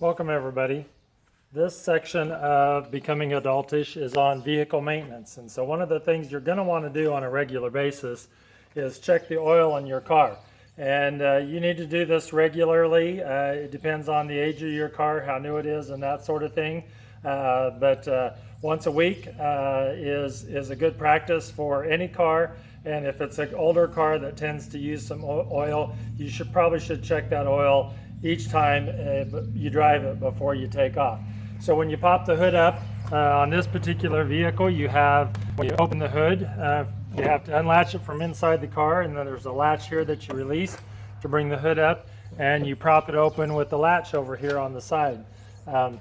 Welcome everybody. This section of Becoming Adultish is on vehicle maintenance. And so one of the things you're going to want to do on a regular basis is check the oil in your car. And you need to do this regularly. It depends on the age of your car, how new it is, and that sort of thing. But once a week is a good practice for any car. And if it's an older car that tends to use some oil, you probably should check that oil each time you drive it before you take off. So when you pop the hood up on this particular vehicle, when you open the hood, you have to unlatch it from inside the car, and then there's a latch here that you release to bring the hood up, and you prop it open with the latch over here on the side. And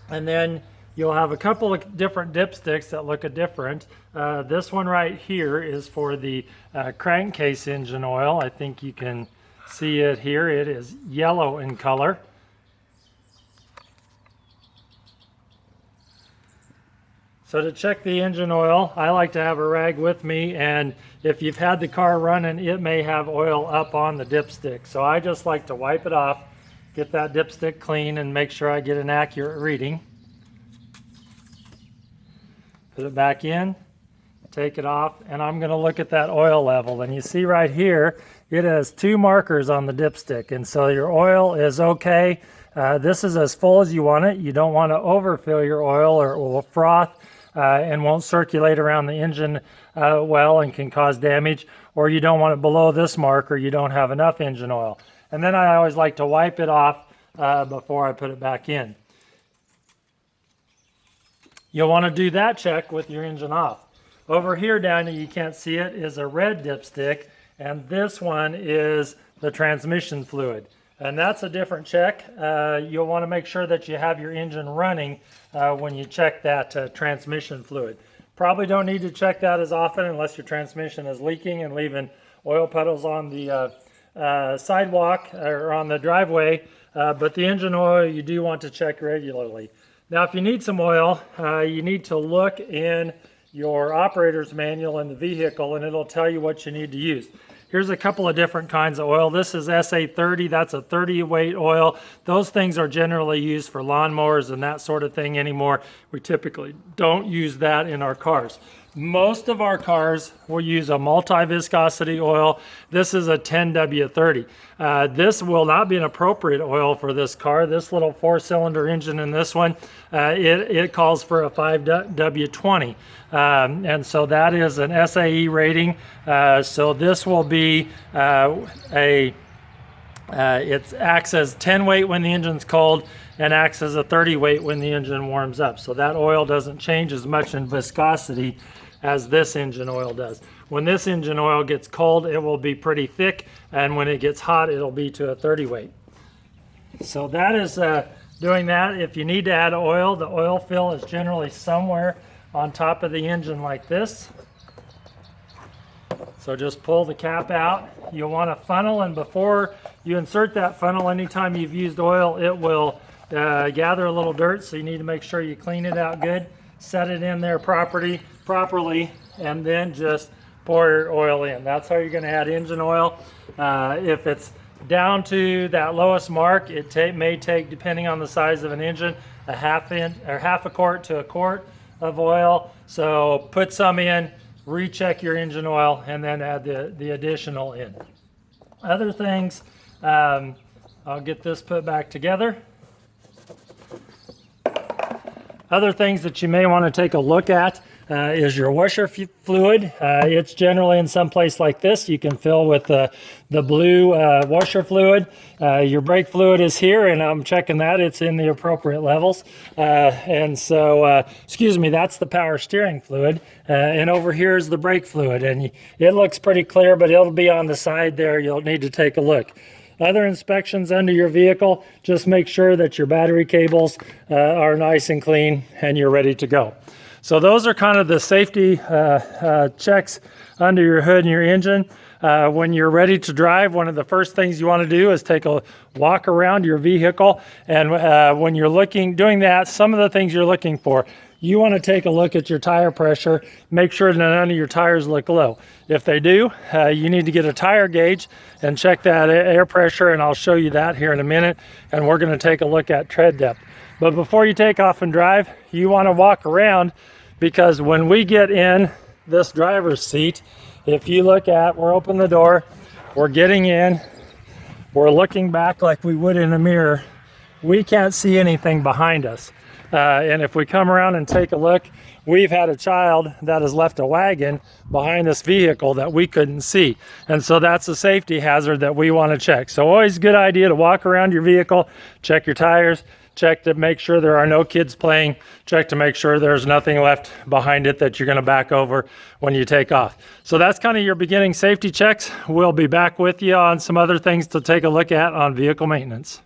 then you'll have a couple of different dipsticks that look different. This one right here is for the crankcase engine oil. I think you can see it here. It is yellow in color. So to check the engine oil, I like to have a rag with me, and if you've had the car running, it may have oil up on the dipstick. So I just like to wipe it off, get that dipstick clean, and make sure I get an accurate reading. Put it back in, take it off, and I'm going to look at that oil level. And you see right here, it has two markers on the dipstick, and so your oil is okay. This is as full as you want it. You don't want to overfill your oil, or it will froth and won't circulate around the engine well and can cause damage. Or you don't want it below this marker. You don't have enough engine oil. And then I always like to wipe it off before I put it back in. You'll want to do that check with your engine off. Over here down, you can't see it, is a red dipstick, and this one is the transmission fluid. And that's a different check. You'll want to make sure that you have your engine running when you check that transmission fluid. Probably don't need to check that as often unless your transmission is leaking and leaving oil puddles on the sidewalk or on the driveway. But the engine oil you do want to check regularly. Now if you need some oil, you need to look in your operator's manual in the vehicle, and it'll tell you what you need to use. Here's a couple of different kinds of oil. This is SA30, that's a 30 weight oil. Those things are generally used for lawnmowers and that sort of thing anymore. We typically don't use that in our cars. Most of our cars will use a multi-viscosity oil. This is a 10W30. This will not be an appropriate oil for this car. This little 4-cylinder engine in this one, it calls for a 5W20. And so that is an SAE rating. So this will be it acts as 10 weight when the engine's cold and acts as a 30 weight when the engine warms up. So that oil doesn't change as much in viscosity as this engine oil does. When this engine oil gets cold, it will be pretty thick, and when it gets hot, it'll be to a 30 weight. So that is doing that. If you need to add oil, the oil fill is generally somewhere on top of the engine like this. So just pull the cap out. You'll want a funnel, and before you insert that funnel, anytime you've used oil, it will gather a little dirt, so you need to make sure you clean it out good, set it in there properly, and then just pour your oil in. That's how you're going to add engine oil. If it's down to that lowest mark, it may take, depending on the size of an engine, half a quart to a quart of oil. So put some in, recheck your engine oil, and then add the additional in. Other things, I'll get this put back together. Other things that you may want to take a look at is your washer fluid. It's generally in some place like this. You can fill with the blue washer fluid. Your brake fluid is here, and I'm checking that. It's in the appropriate levels. And so, excuse me, that's the power steering fluid. And over here is the brake fluid. And it looks pretty clear, but it'll be on the side there. You'll need to take a look. Other inspections under your vehicle, just make sure that your battery cables are nice and clean and you're ready to go. So those are kind of the safety checks under your hood and your engine. When you're ready to drive, one of the first things you want to do is take a walk around your vehicle. And when you're doing that, some of the things you're looking for, you want to take a look at your tire pressure, make sure that none of your tires look low. If they do, you need to get a tire gauge and check that air pressure, and I'll show you that here in a minute. And we're going to take a look at tread depth. But before you take off and drive, you want to walk around, because when we get in this driver's seat, if you look at, we're opening the door, we're getting in, we're looking back like we would in a mirror, we can't see anything behind us. And if we come around and take a look, we've had a child that has left a wagon behind this vehicle that we couldn't see. And so that's a safety hazard that we want to check. So always a good idea to walk around your vehicle, check your tires, check to make sure there are no kids playing, check to make sure there's nothing left behind it that you're going to back over when you take off. So that's kind of your beginning safety checks. We'll be back with you on some other things to take a look at on vehicle maintenance.